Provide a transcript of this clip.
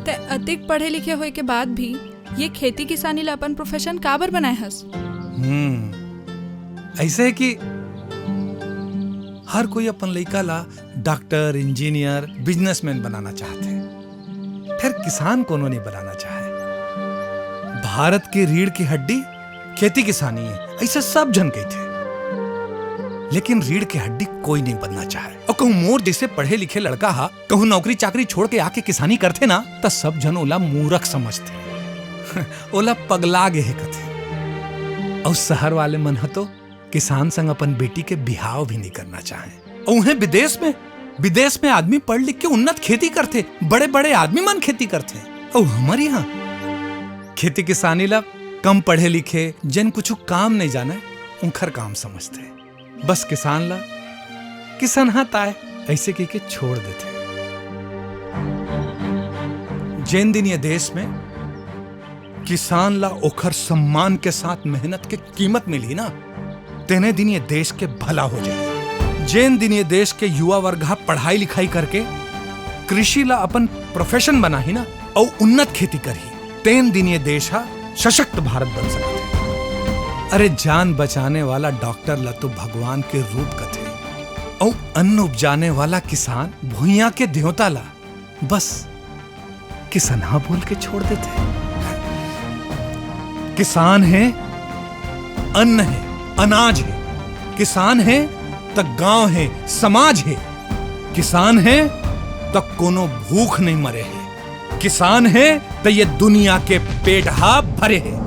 ते अधिक पढ़े लिखे होए के बाद भी ये खेती किसानी ला अपन प्रोफेशन काबर बनाए हस? ऐसे है कि हर कोई अपन लइका ला डॉक्टर, इंजीनियर, बिजनेसमैन बनाना चाहते हैं, फिर किसान कोनो नहीं बनाना चाहे। भारत की रीढ़ की हड्डी खेती किसानी है, ऐसे सब जन कहते थे, लेकिन रीढ़ की हड्डी कोई नहीं बनना चाहे। और कहूं मोर जैसे पढ़े लिखे लड़का हा कहूं नौकरी चाकरी छोड़ के आके किसानी करते ना, तो सब जन ओला मूर्ख समझते ओला पगला गे है कथे। और शहर वाले मन तो किसान संग अपन बेटी के बिहाव भी नहीं करना चाहे। और उन्हें विदेश में आदमी पढ़ लिख के उन्नत खेती करते, बड़े बड़े आदमी मन खेती करते। और हमारे यहाँ खेती किसानी ला कम पढ़े लिखे जन कुछ काम नहीं जाने उनखर काम समझते। बस किसान ला किसान हाथ आए ऐसे कह के छोड़ देते। जिन दिन ये देश में किसान ला ओखर सम्मान के साथ मेहनत के कीमत मिली ना, तेने दिन ये देश के भला हो जाए। जिन दिन ये देश के युवा वर्ग पढ़ाई लिखाई करके कृषि ला अपन प्रोफेशन बना ही ना और उन्नत खेती करी, तेन दिन ये देश सशक्त भारत बन सकते। अरे जान बचाने वाला डॉक्टर ला तो भगवान के रूप कथे, और अन्न उपजाने वाला किसान भुइयां के देवता ला बस किसनहा बोल के छोड़ देते। किसान है, अन्न है, अनाज है। किसान है तो गांव है, समाज है। किसान है तो कोनो भूख नहीं मरे है। किसान है तो ये दुनिया के पेट भरे है।